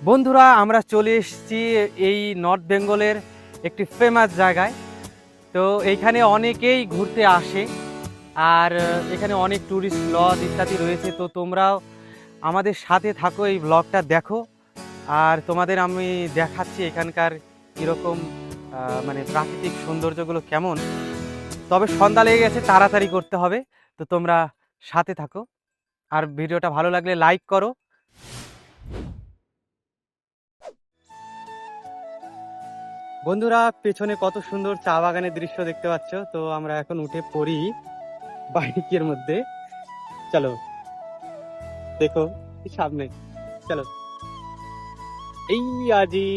বন্ধুরা, আমরা চলে এসেছি এই নর্থ বেঙ্গলের একটি ফেমাস জায়গায়। তো এইখানে অনেকেই ঘুরতে আসে, আর এখানে অনেক ট্যুরিস্ট লজ ইত্যাদি রয়েছে। তো তোমরাও আমাদের সাথে থাকো, এই ব্লগটা দেখো। আর তোমাদের আমি দেখাচ্ছি এখানকার কীরকম মানে প্রাকৃতিক সৌন্দর্যগুলো কেমন। তবে সন্ধ্যা লেগে গেছে, তাড়াতাড়ি করতে হবে। তো তোমরা সাথে থাকো, আর ভিডিওটা ভালো লাগলে লাইক করো। বন্ধুরা, পেছনে কত সুন্দর চা বাগানের দৃশ্য দেখতে পাচ্ছ। তো আমরা এখন উঠে পড়ি বাইকের মধ্যে। চলো দেখো সামনে, চলো। এই আজি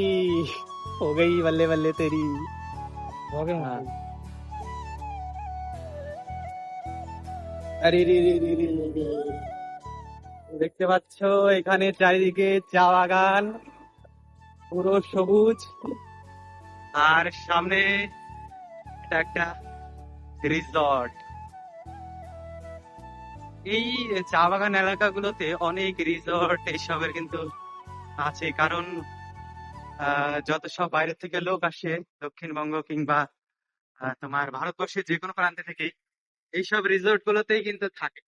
हो गई बल्ले बल्ले तेरी। हाँ। আরে রে রে রে রে রে রে। দেখতে পাচ্ছ এখানে চারিদিকে চা বাগান, পুরো সবুজ। আর সামনে এটা একটা রিসর্ট। এই চা বাগান এলাকাগুলোতে অনেক রিসর্ট এইসবের কিন্তু আছে, কারণ যত সব বাইরে থেকে লোক আসে দক্ষিণবঙ্গ কিংবা তোমার ভারতবর্ষের যে কোনো প্রান্তে থেকে এইসব রিসোর্ট গুলোতেই কিন্তু থাকে।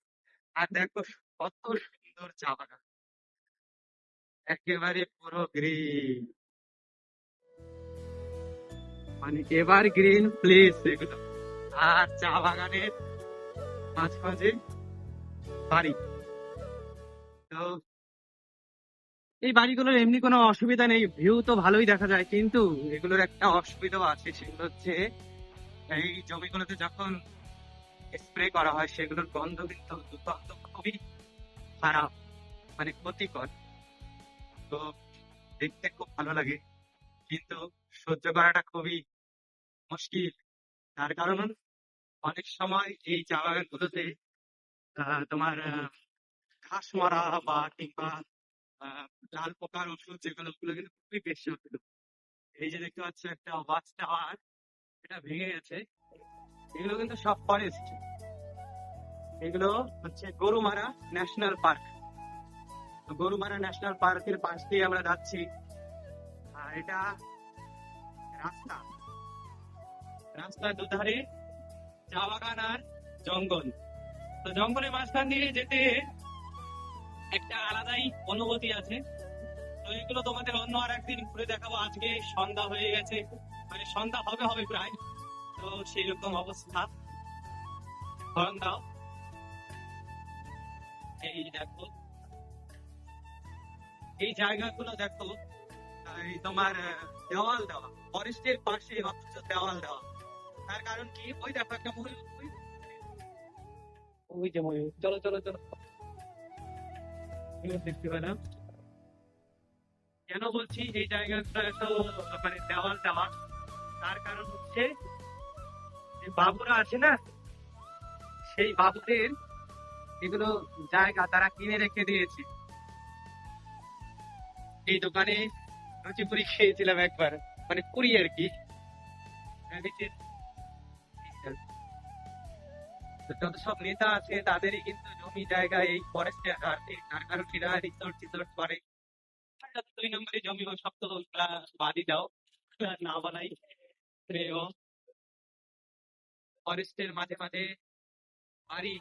আর দেখো কত সুন্দর চা বাগান, একেবারে পুরো গ্রিন, মানে এভার গ্রিন প্লেস এগুলো। আর চা বাগানের মাঝে মাঝে বাড়ি। তো এই বাড়িগুলোর এমনি কোনো অসুবিধা নেই, ভিউ তো ভালোই দেখা যায়, কিন্তু এগুলোর একটা অসুবিধাও আছে। সেগুলো হচ্ছে এই জমিগুলোতে যখন স্প্রে করা হয় সেগুলোর গন্ধ কিন্তু দুর্গন্ধ খুবই খারাপ, মানে ক্ষতিকর। তো দেখতে খুব ভালো লাগে, কিন্তু সহ্য করাটা খুবই মুশকিল। তার কারণ অনেক সময় এই চা বাগানগুলোতে তোমার ঘাস মারা বা কিংবা আহ, লাল পোকার ওষুধ যেগুলো, ওগুলো কিন্তু খুবই বেশি হতো। এই যে দেখতে পাচ্ছ একটা ওয়াচ টাওয়ার, এটা ভেঙে গেছে। এগুলো কিন্তু সব ফরেস্ট। এগুলো হচ্ছে Gorumara national park. Gorumara national পার্কের পাশ দিয়ে আমরা যাচ্ছি। আর এটা রাস্তা, রাস্তার দুধারে চা বাগান আর জঙ্গল। তো জঙ্গলের মাঝখান দিয়ে যেতে একটা আলাদাই অনুভূতি আছে। তো এগুলো তোমাদের অন্য আর একদিন ঘুরে দেখাবো। আজকে সন্ধ্যা হয়ে গেছে, মানে সন্ধ্যা হবে হবে প্রায়। তো সেই রকম অবস্থা। হরণ দাও। এই দেখো এই জায়গাগুলো দেখো, এই তোমার দেওয়াল দেওয়া, ফরেস্টের পাশে অথচ দেওয়াল দেওয়া। তার কারণ কি, ওই দেখো একটা ময়ূর, ওই যে ময়ূর, চলো চলো চলো, ময়ূর দেখতে পেলাম। কেন বলছি এই জায়গাটা এত মানে দেওয়াল দেওয়া, তার কারণ হচ্ছে যে বাবুরা আছে না, সেই বাবুদের এগুলো জায়গা তারা কিনে রেখে দিয়েছে। এই দোকানে লুচি পুরি খেয়েছিলাম একবার, মানে পুরি আর কি। তো যত সব নেতা আছে তাদেরই কিন্তু জমি জায়গা এই ফরেস্টে আছে, তার কারণ এরা রিসোর্ট টিসোর্ট করে। আচ্ছা, 2 নম্বরে জমি হোক সব তো বাদই দাও, না বানাই। ফরেস্টের মাঝে মাঝে বাড়ি,